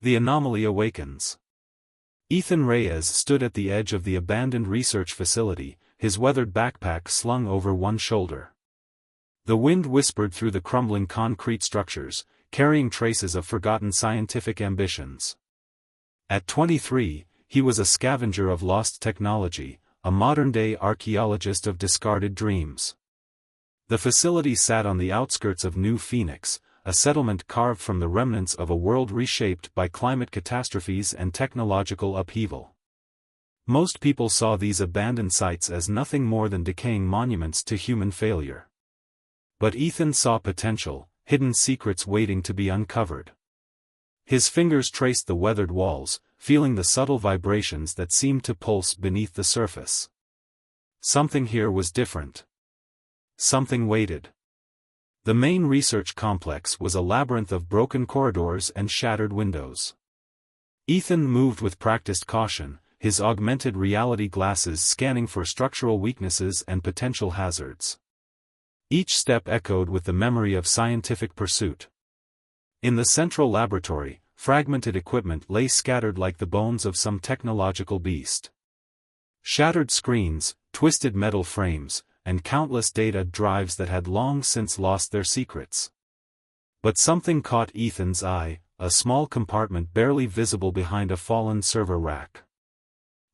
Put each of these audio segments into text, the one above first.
The anomaly awakens. Ethan Reyes stood at the edge of the abandoned research facility, his weathered backpack slung over one shoulder. The wind whispered through the crumbling concrete structures, carrying traces of forgotten scientific ambitions. At 23, he was a scavenger of lost technology, a modern-day archaeologist of discarded dreams. The facility sat on the outskirts of New Phoenix, a settlement carved from the remnants of a world reshaped by climate catastrophes and technological upheaval. Most people saw these abandoned sites as nothing more than decaying monuments to human failure. But Ethan saw potential, hidden secrets waiting to be uncovered. His fingers traced the weathered walls, feeling the subtle vibrations that seemed to pulse beneath the surface. Something here was different. Something waited. The main research complex was a labyrinth of broken corridors and shattered windows. Ethan moved with practiced caution, his augmented reality glasses scanning for structural weaknesses and potential hazards. Each step echoed with the memory of scientific pursuit. In the central laboratory, fragmented equipment lay scattered like the bones of some technological beast. Shattered screens, twisted metal frames, and countless data drives that had long since lost their secrets. But something caught Ethan's eye, a small compartment barely visible behind a fallen server rack.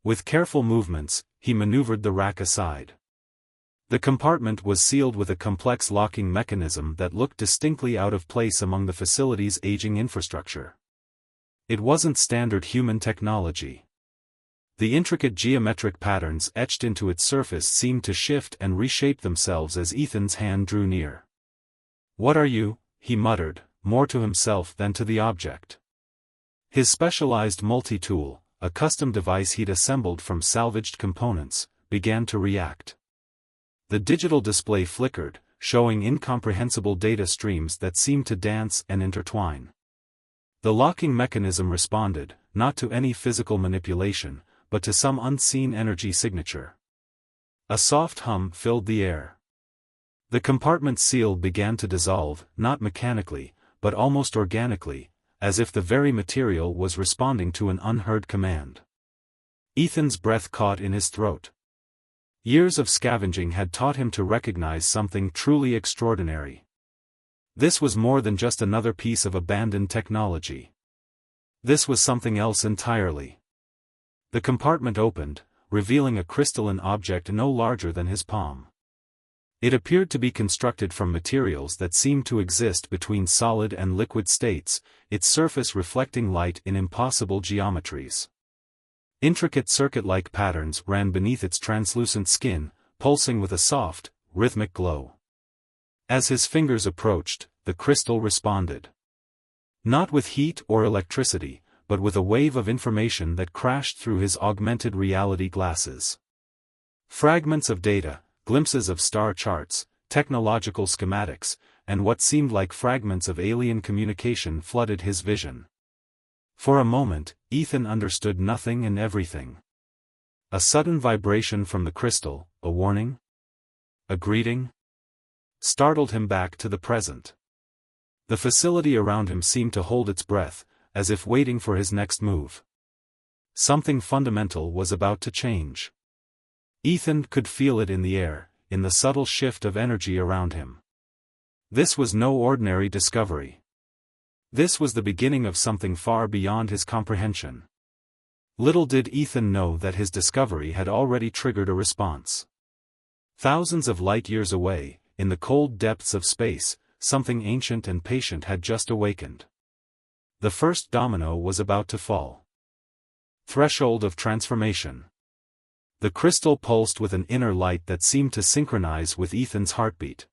With careful movements, he maneuvered the rack aside. The compartment was sealed with a complex locking mechanism that looked distinctly out of place among the facility's aging infrastructure. It wasn't standard human technology. The intricate geometric patterns etched into its surface seemed to shift and reshape themselves as Ethan's hand drew near. "What are you?" he muttered, more to himself than to the object. His specialized multi-tool, a custom device he'd assembled from salvaged components, began to react. The digital display flickered, showing incomprehensible data streams that seemed to dance and intertwine. The locking mechanism responded, not to any physical manipulation, but to some unseen energy signature. A soft hum filled the air. The compartment's seal began to dissolve, not mechanically, but almost organically, as if the very material was responding to an unheard command. Ethan's breath caught in his throat. Years of scavenging had taught him to recognize something truly extraordinary. This was more than just another piece of abandoned technology. This was something else entirely. The compartment opened, revealing a crystalline object no larger than his palm. It appeared to be constructed from materials that seemed to exist between solid and liquid states, its surface reflecting light in impossible geometries. Intricate circuit-like patterns ran beneath its translucent skin, pulsing with a soft, rhythmic glow. As his fingers approached, the crystal responded. Not with heat or electricity, but with a wave of information that crashed through his augmented reality glasses. Fragments of data, glimpses of star charts, technological schematics, and what seemed like fragments of alien communication flooded his vision. For a moment, Ethan understood nothing and everything. A sudden vibration from the crystal, a warning? A greeting? Startled him back to the present. The facility around him seemed to hold its breath, as if waiting for his next move. Something fundamental was about to change. Ethan could feel it in the air, in the subtle shift of energy around him. This was no ordinary discovery. This was the beginning of something far beyond his comprehension. Little did Ethan know that his discovery had already triggered a response. Thousands of light-years away, in the cold depths of space, something ancient and patient had just awakened. The first domino was about to fall. Threshold of transformation. The crystal pulsed with an inner light that seemed to synchronize with Ethan's heartbeat.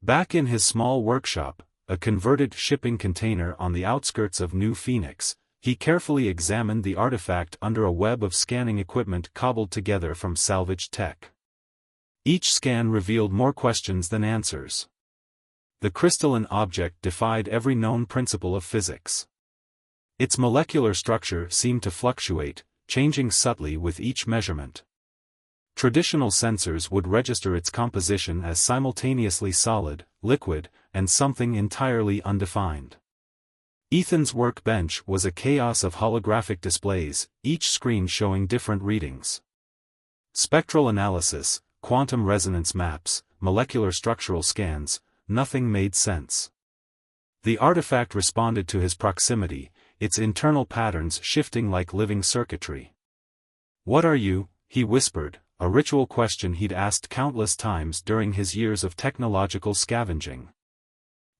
Back in his small workshop, a converted shipping container on the outskirts of New Phoenix, he carefully examined the artifact under a web of scanning equipment cobbled together from salvaged tech. Each scan revealed more questions than answers. The crystalline object defied every known principle of physics. Its molecular structure seemed to fluctuate, changing subtly with each measurement. Traditional sensors would register its composition as simultaneously solid, liquid, and something entirely undefined. Ethan's workbench was a chaos of holographic displays, each screen showing different readings. Spectral analysis, quantum resonance maps, molecular structural scans, nothing made sense. The artifact responded to his proximity, its internal patterns shifting like living circuitry. "What are you?" he whispered, a ritual question he'd asked countless times during his years of technological scavenging.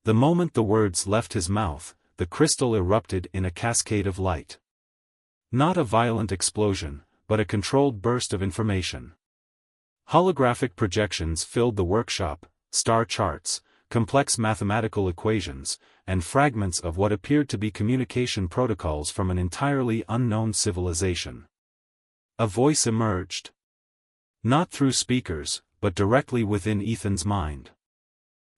The moment the words left his mouth, the crystal erupted in a cascade of light. Not a violent explosion, but a controlled burst of information. Holographic projections filled the workshop, star charts, complex mathematical equations, and fragments of what appeared to be communication protocols from an entirely unknown civilization. A voice emerged. Not through speakers, but directly within Ethan's mind.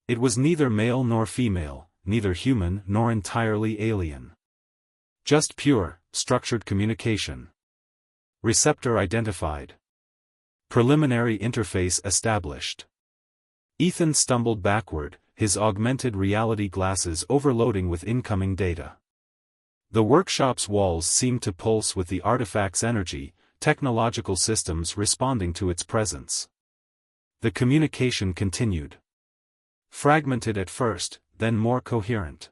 It was neither male nor female, neither human nor entirely alien. Just pure, structured communication. Receptor identified. Preliminary interface established. Ethan stumbled backward, his augmented reality glasses overloading with incoming data. The workshop's walls seemed to pulse with the artifact's energy, technological systems responding to its presence. The communication continued. Fragmented at first, then more coherent.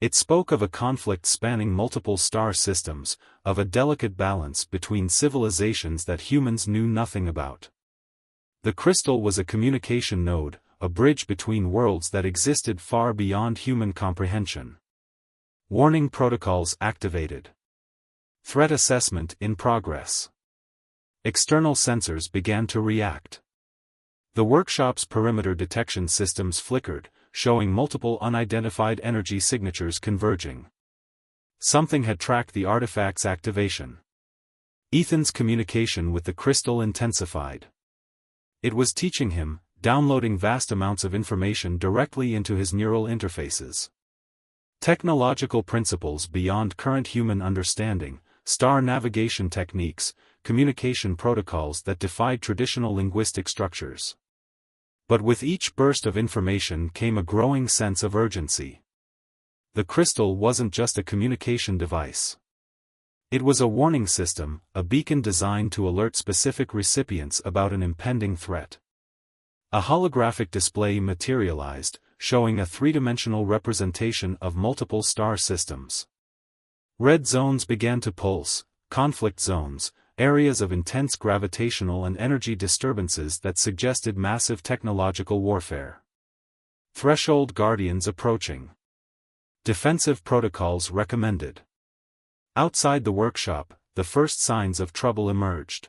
It spoke of a conflict spanning multiple star systems, of a delicate balance between civilizations that humans knew nothing about. The crystal was a communication node, a bridge between worlds that existed far beyond human comprehension. Warning protocols activated. Threat assessment in progress. External sensors began to react. The workshop's perimeter detection systems flickered, showing multiple unidentified energy signatures converging. Something had tracked the artifact's activation. Ethan's communication with the crystal intensified. It was teaching him, downloading vast amounts of information directly into his neural interfaces. Technological principles beyond current human understanding, star navigation techniques, communication protocols that defied traditional linguistic structures. But with each burst of information came a growing sense of urgency. The crystal wasn't just a communication device. It was a warning system, a beacon designed to alert specific recipients about an impending threat. A holographic display materialized, showing a three-dimensional representation of multiple star systems. Red zones began to pulse, conflict zones, areas of intense gravitational and energy disturbances that suggested massive technological warfare. Threshold guardians approaching. Defensive protocols recommended. Outside the workshop, the first signs of trouble emerged.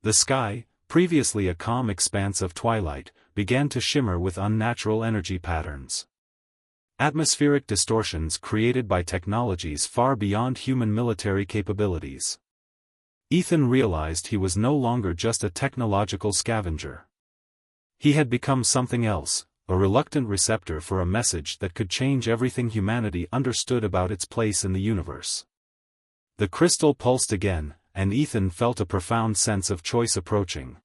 The sky, previously a calm expanse of twilight, began to shimmer with unnatural energy patterns. Atmospheric distortions created by technologies far beyond human military capabilities. Ethan realized he was no longer just a technological scavenger. He had become something else, a reluctant receptor for a message that could change everything humanity understood about its place in the universe. The crystal pulsed again, and Ethan felt a profound sense of choice approaching.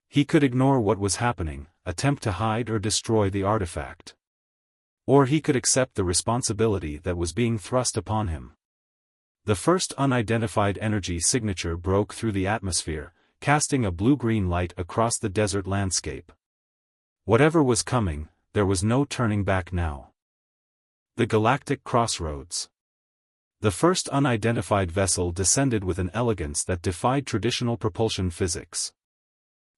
He could ignore what was happening, attempt to hide or destroy the artifact. Or he could accept the responsibility that was being thrust upon him. The first unidentified energy signature broke through the atmosphere, casting a blue-green light across the desert landscape. Whatever was coming, there was no turning back now. The Galactic Crossroads. The first unidentified vessel descended with an elegance that defied traditional propulsion physics.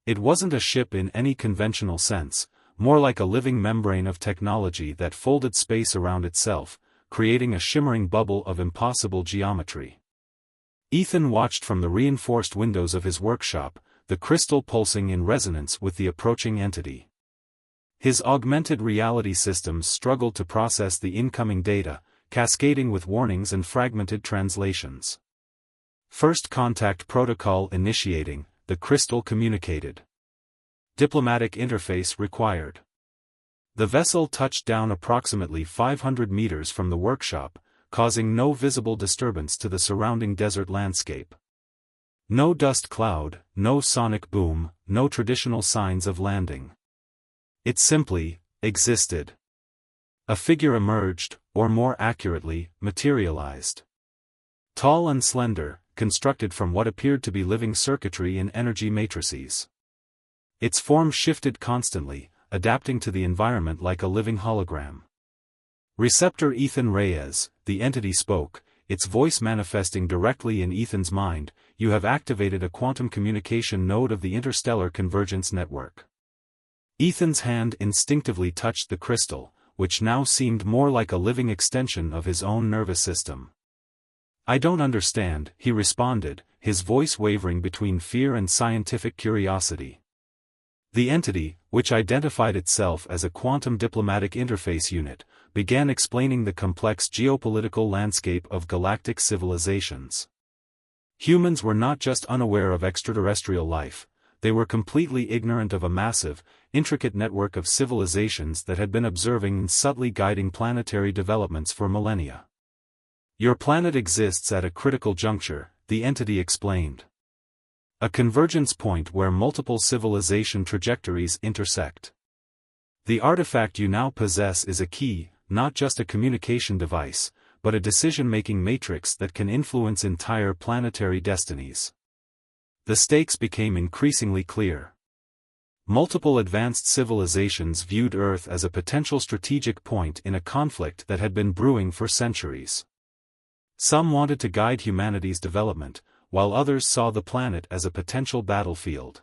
It wasn't a ship in any conventional sense, more like a living membrane of technology that folded space around itself, creating a shimmering bubble of impossible geometry. Ethan watched from the reinforced windows of his workshop, the crystal pulsing in resonance with the approaching entity. His augmented reality systems struggled to process the incoming data, cascading with warnings and fragmented translations. First contact protocol initiating, the crystal communicated. Diplomatic interface required. The vessel touched down approximately 500 meters from the workshop, causing no visible disturbance to the surrounding desert landscape. No dust cloud, no sonic boom, no traditional signs of landing. It simply existed. A figure emerged, or more accurately, materialized. Tall and slender, constructed from what appeared to be living circuitry in energy matrices. Its form shifted constantly, adapting to the environment like a living hologram. Receptor Ethan Reyes, the entity spoke, its voice manifesting directly in Ethan's mind. You have activated a quantum communication node of the Interstellar Convergence Network. Ethan's hand instinctively touched the crystal, which now seemed more like a living extension of his own nervous system. I don't understand, he responded, his voice wavering between fear and scientific curiosity. The entity, which identified itself as a quantum diplomatic interface unit, began explaining the complex geopolitical landscape of galactic civilizations. Humans were not just unaware of extraterrestrial life, they were completely ignorant of a massive, intricate network of civilizations that had been observing and subtly guiding planetary developments for millennia. Your planet exists at a critical juncture, the entity explained. A convergence point where multiple civilization trajectories intersect. The artifact you now possess is a key, not just a communication device, but a decision-making matrix that can influence entire planetary destinies. The stakes became increasingly clear. Multiple advanced civilizations viewed Earth as a potential strategic point in a conflict that had been brewing for centuries. Some wanted to guide humanity's development, while others saw the planet as a potential battlefield.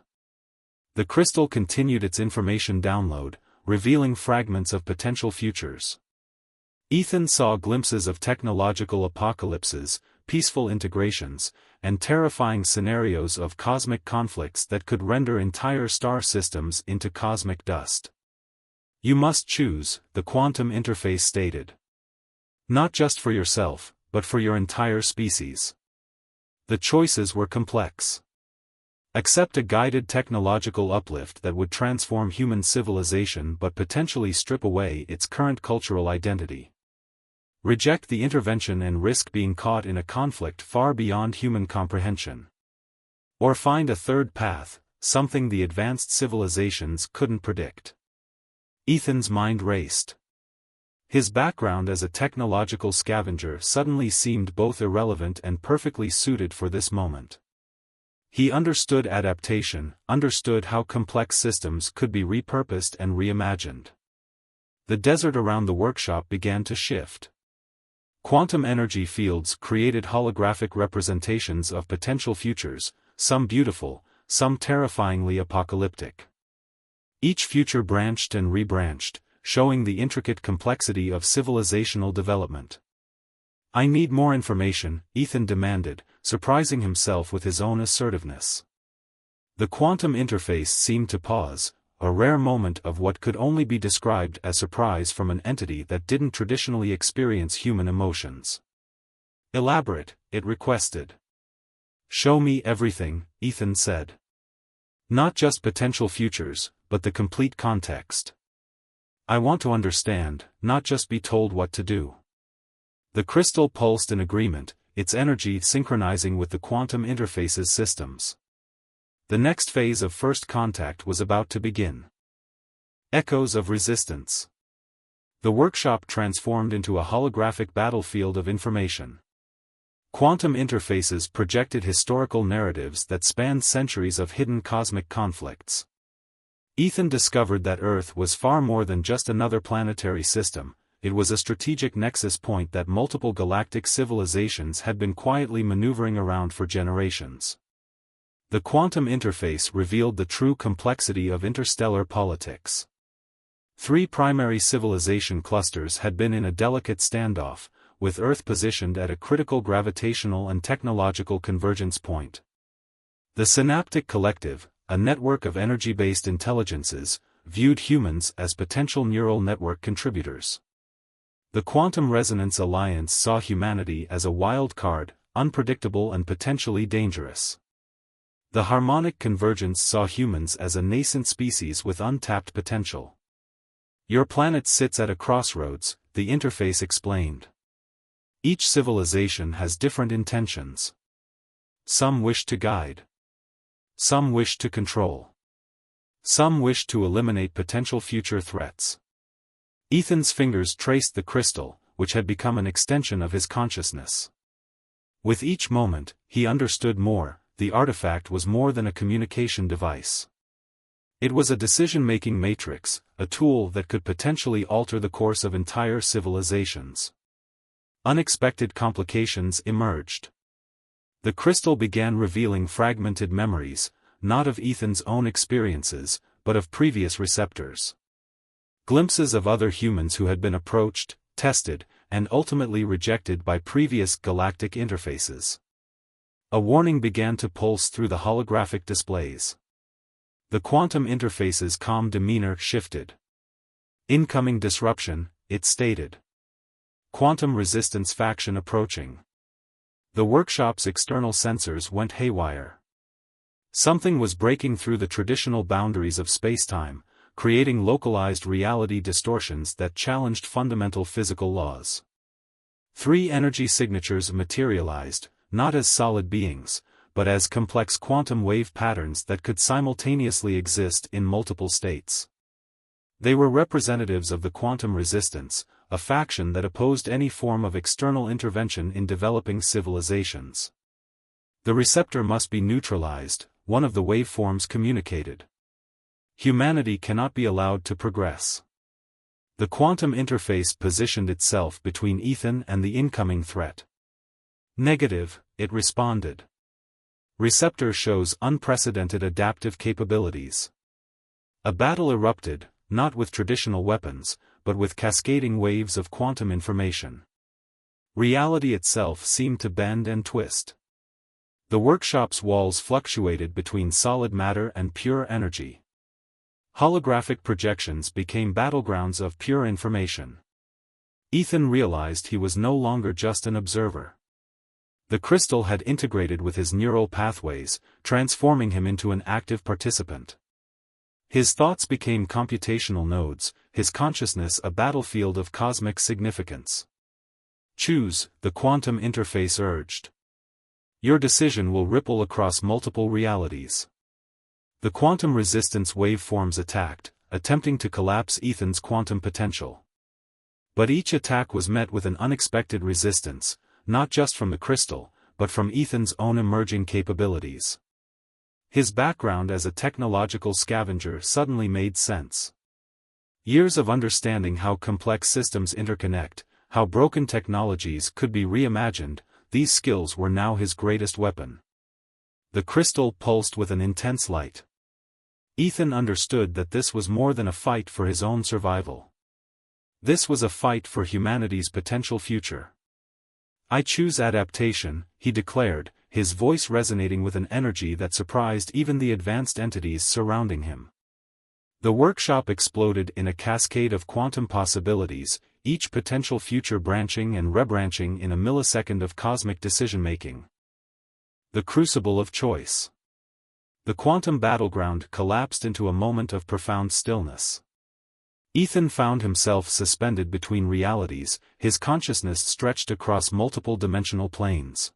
The crystal continued its information download, revealing fragments of potential futures. Ethan saw glimpses of technological apocalypses, peaceful integrations, and terrifying scenarios of cosmic conflicts that could render entire star systems into cosmic dust. You must choose, the quantum interface stated. Not just for yourself, but for your entire species. The choices were complex. Accept a guided technological uplift that would transform human civilization but potentially strip away its current cultural identity. Reject the intervention and risk being caught in a conflict far beyond human comprehension. Or find a third path, something the advanced civilizations couldn't predict. Ethan's mind raced. His background as a technological scavenger suddenly seemed both irrelevant and perfectly suited for this moment. He understood adaptation, understood how complex systems could be repurposed and reimagined. The desert around the workshop began to shift. Quantum energy fields created holographic representations of potential futures, some beautiful, some terrifyingly apocalyptic. Each future branched and rebranched, showing the intricate complexity of civilizational development. I need more information, Ethan demanded, surprising himself with his own assertiveness. The quantum interface seemed to pause, a rare moment of what could only be described as surprise from an entity that didn't traditionally experience human emotions. Elaborate, it requested. Show me everything, Ethan said. Not just potential futures, but the complete context. I want to understand, not just be told what to do. The crystal pulsed in agreement, its energy synchronizing with the quantum interface's systems. The next phase of first contact was about to begin. Echoes of resistance. The workshop transformed into a holographic battlefield of information. Quantum interfaces projected historical narratives that spanned centuries of hidden cosmic conflicts. Ethan discovered that Earth was far more than just another planetary system, it was a strategic nexus point that multiple galactic civilizations had been quietly maneuvering around for generations. The quantum interface revealed the true complexity of interstellar politics. 3 primary civilization clusters had been in a delicate standoff, with Earth positioned at a critical gravitational and technological convergence point. The Synaptic Collective, a network of energy-based intelligences, viewed humans as potential neural network contributors. The Quantum Resonance Alliance saw humanity as a wild card, unpredictable and potentially dangerous. The Harmonic Convergence saw humans as a nascent species with untapped potential. Your planet sits at a crossroads, the interface explained. Each civilization has different intentions. Some wish to guide. Some wish to control. Some wish to eliminate potential future threats. Ethan's fingers traced the crystal, which had become an extension of his consciousness. With each moment, he understood more. The artifact was more than a communication device. It was a decision-making matrix, a tool that could potentially alter the course of entire civilizations. Unexpected complications emerged. The crystal began revealing fragmented memories, not of Ethan's own experiences, but of previous receptors. Glimpses of other humans who had been approached, tested, and ultimately rejected by previous galactic interfaces. A warning began to pulse through the holographic displays. The quantum interface's calm demeanor shifted. Incoming disruption, it stated. Quantum resistance faction approaching. The workshop's external sensors went haywire. Something was breaking through the traditional boundaries of spacetime, creating localized reality distortions that challenged fundamental physical laws. 3 energy signatures materialized, not as solid beings, but as complex quantum wave patterns that could simultaneously exist in multiple states. They were representatives of the quantum resistance, a faction that opposed any form of external intervention in developing civilizations. The receptor must be neutralized, one of the waveforms communicated. Humanity cannot be allowed to progress. The quantum interface positioned itself between Ethan and the incoming threat. Negative, it responded. Receptor shows unprecedented adaptive capabilities. A battle erupted, not with traditional weapons, but with cascading waves of quantum information. Reality itself seemed to bend and twist. The workshop's walls fluctuated between solid matter and pure energy. Holographic projections became battlegrounds of pure information. Ethan realized he was no longer just an observer. The crystal had integrated with his neural pathways, transforming him into an active participant. His thoughts became computational nodes, his consciousness a battlefield of cosmic significance. Choose, the quantum interface urged. Your decision will ripple across multiple realities. The quantum resistance waveforms attacked, attempting to collapse Ethan's quantum potential. But each attack was met with an unexpected resistance, not just from the crystal, but from Ethan's own emerging capabilities. His background as a technological scavenger suddenly made sense. Years of understanding how complex systems interconnect, how broken technologies could be reimagined, these skills were now his greatest weapon. The crystal pulsed with an intense light. Ethan understood that this was more than a fight for his own survival. This was a fight for humanity's potential future. I choose adaptation, he declared, his voice resonating with an energy that surprised even the advanced entities surrounding him. The workshop exploded in a cascade of quantum possibilities, each potential future branching and rebranching in a millisecond of cosmic decision-making. The crucible of choice. The quantum battleground collapsed into a moment of profound stillness. Ethan found himself suspended between realities, his consciousness stretched across multiple dimensional planes.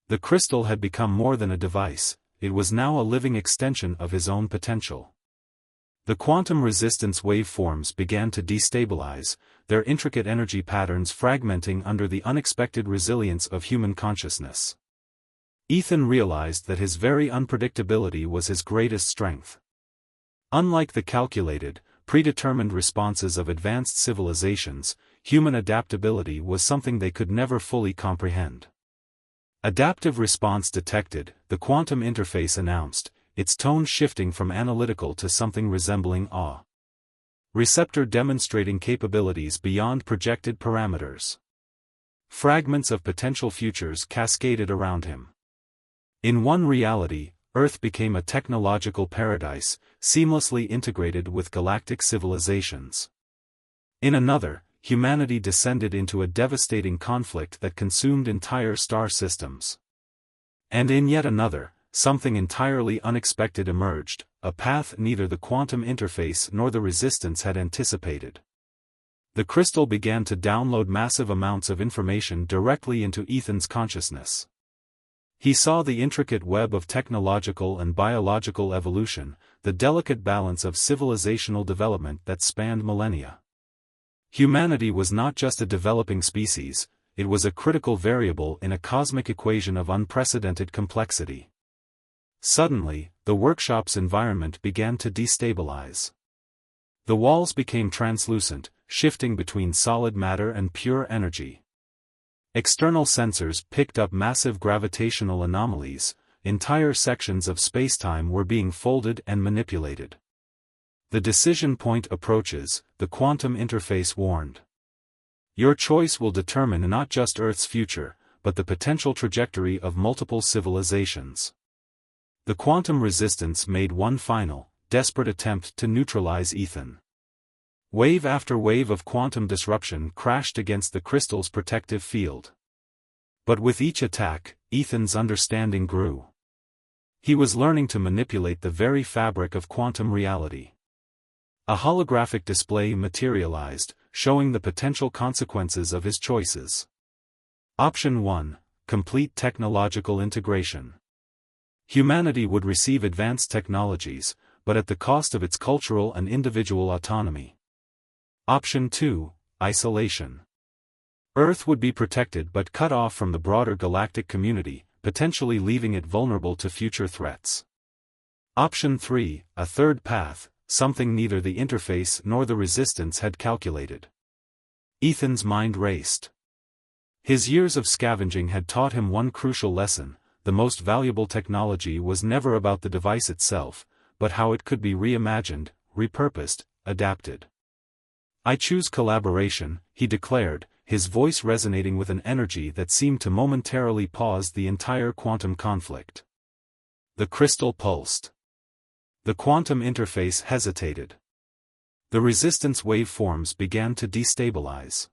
The crystal had become more than a device, it was now a living extension of his own potential. The quantum resistance waveforms began to destabilize, their intricate energy patterns fragmenting under the unexpected resilience of human consciousness. Ethan realized that his very unpredictability was his greatest strength. Unlike the calculated, predetermined responses of advanced civilizations, human adaptability was something they could never fully comprehend. Adaptive response detected, the quantum interface announced, its tone shifting from analytical to something resembling awe. Receptor demonstrating capabilities beyond projected parameters. Fragments of potential futures cascaded around him. In one reality, Earth became a technological paradise, seamlessly integrated with galactic civilizations. In another, humanity descended into a devastating conflict that consumed entire star systems. And in yet another, something entirely unexpected emerged, a path neither the quantum interface nor the resistance had anticipated. The crystal began to download massive amounts of information directly into Ethan's consciousness. He saw the intricate web of technological and biological evolution, the delicate balance of civilizational development that spanned millennia. Humanity was not just a developing species, it was a critical variable in a cosmic equation of unprecedented complexity. Suddenly, the workshop's environment began to destabilize. The walls became translucent, shifting between solid matter and pure energy. External sensors picked up massive gravitational anomalies, entire sections of spacetime were being folded and manipulated. The decision point approaches, the quantum interface warned. Your choice will determine not just Earth's future, but the potential trajectory of multiple civilizations. The quantum resistance made one final, desperate attempt to neutralize Ethan. Wave after wave of quantum disruption crashed against the crystal's protective field. But with each attack, Ethan's understanding grew. He was learning to manipulate the very fabric of quantum reality. A holographic display materialized, showing the potential consequences of his choices. Option 1: Complete technological integration. Humanity would receive advanced technologies, but at the cost of its cultural and individual autonomy. Option 2: Isolation. Earth would be protected but cut off from the broader galactic community, potentially leaving it vulnerable to future threats. Option 3: A third path, something neither the interface nor the resistance had calculated. Ethan's mind raced. His years of scavenging had taught him one crucial lesson: the most valuable technology was never about the device itself, but how it could be reimagined, repurposed, adapted. "I choose collaboration," he declared, his voice resonating with an energy that seemed to momentarily pause the entire quantum conflict. The crystal pulsed. The quantum interface hesitated. The resistance waveforms began to destabilize.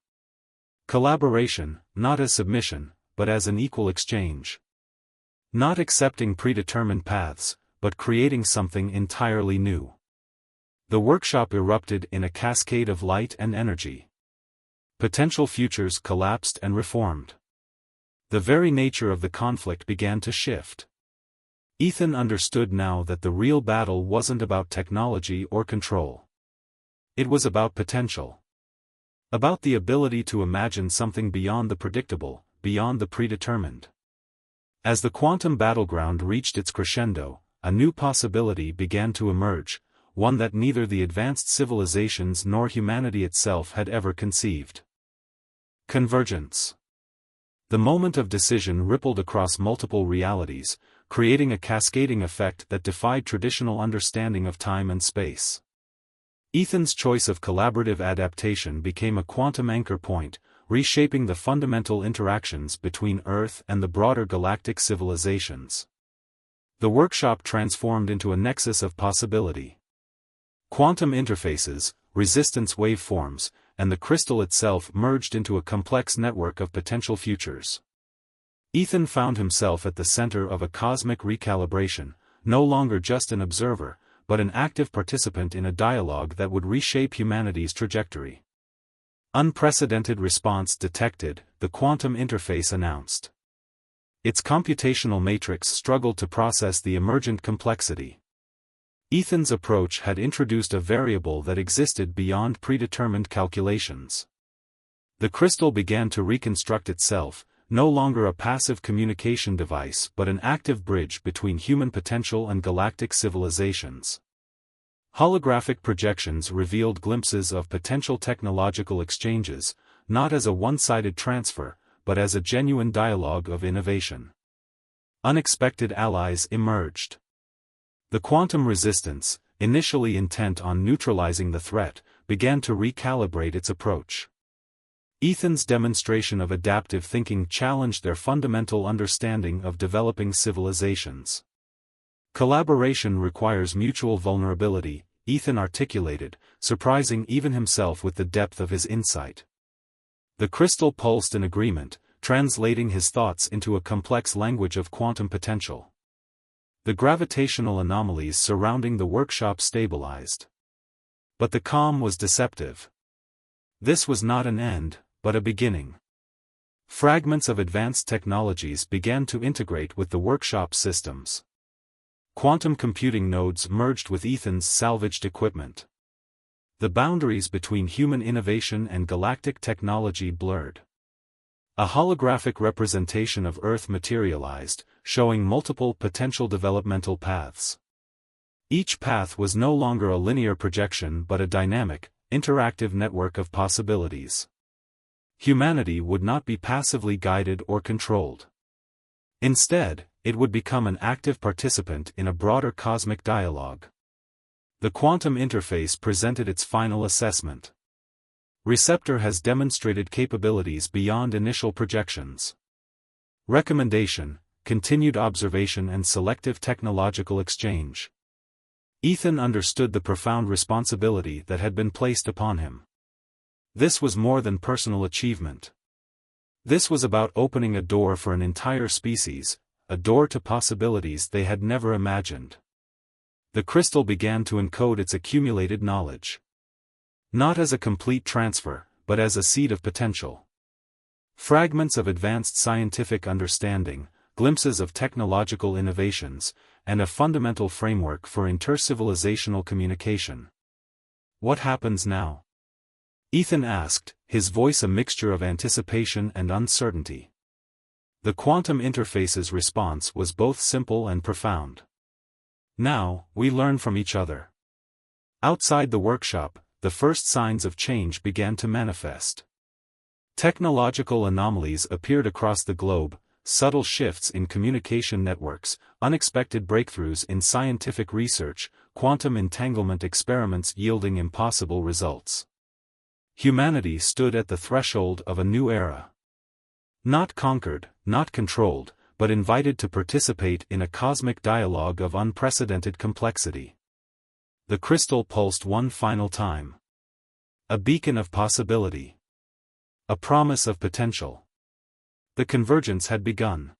Collaboration, not as submission, but as an equal exchange. Not accepting predetermined paths, but creating something entirely new. The workshop erupted in a cascade of light and energy. Potential futures collapsed and reformed. The very nature of the conflict began to shift. Ethan understood now that the real battle wasn't about technology or control. It was about potential. About the ability to imagine something beyond the predictable, beyond the predetermined. As the quantum battleground reached its crescendo, a new possibility began to emerge, one that neither the advanced civilizations nor humanity itself had ever conceived. Convergence. The moment of decision rippled across multiple realities, creating a cascading effect that defied traditional understanding of time and space. Ethan's choice of collaborative adaptation became a quantum anchor point, reshaping the fundamental interactions between Earth and the broader galactic civilizations. The workshop transformed into a nexus of possibility. Quantum interfaces, resistance waveforms, and the crystal itself merged into a complex network of potential futures. Ethan found himself at the center of a cosmic recalibration, no longer just an observer, but an active participant in a dialogue that would reshape humanity's trajectory. Unprecedented response detected, the quantum interface announced. Its computational matrix struggled to process the emergent complexity. Ethan's approach had introduced a variable that existed beyond predetermined calculations. The crystal began to reconstruct itself, no longer a passive communication device but an active bridge between human potential and galactic civilizations. Holographic projections revealed glimpses of potential technological exchanges, not as a one-sided transfer, but as a genuine dialogue of innovation. Unexpected allies emerged. The quantum resistance, initially intent on neutralizing the threat, began to recalibrate its approach. Ethan's demonstration of adaptive thinking challenged their fundamental understanding of developing civilizations. Collaboration requires mutual vulnerability, Ethan articulated, surprising even himself with the depth of his insight. The crystal pulsed in agreement, translating his thoughts into a complex language of quantum potential. The gravitational anomalies surrounding the workshop stabilized. But the calm was deceptive. This was not an end, but a beginning. Fragments of advanced technologies began to integrate with the workshop systems. Quantum computing nodes merged with Ethan's salvaged equipment. The boundaries between human innovation and galactic technology blurred. A holographic representation of Earth materialized, showing multiple potential developmental paths. Each path was no longer a linear projection but a dynamic, interactive network of possibilities. Humanity would not be passively guided or controlled. Instead, it would become an active participant in a broader cosmic dialogue. The quantum interface presented its final assessment. Receptor has demonstrated capabilities beyond initial projections. Recommendation: continued observation and selective technological exchange. Ethan understood the profound responsibility that had been placed upon him. This was more than personal achievement. This was about opening a door for an entire species, a door to possibilities they had never imagined. The crystal began to encode its accumulated knowledge. Not as a complete transfer, but as a seed of potential. Fragments of advanced scientific understanding, glimpses of technological innovations, and a fundamental framework for intercivilizational communication. What happens now? Ethan asked, his voice a mixture of anticipation and uncertainty. The quantum interface's response was both simple and profound. Now, we learn from each other. Outside the workshop, the first signs of change began to manifest. Technological anomalies appeared across the globe, subtle shifts in communication networks, unexpected breakthroughs in scientific research, quantum entanglement experiments yielding impossible results. Humanity stood at the threshold of a new era. Not conquered, not controlled, but invited to participate in a cosmic dialogue of unprecedented complexity. The crystal pulsed one final time. A beacon of possibility. A promise of potential. The convergence had begun.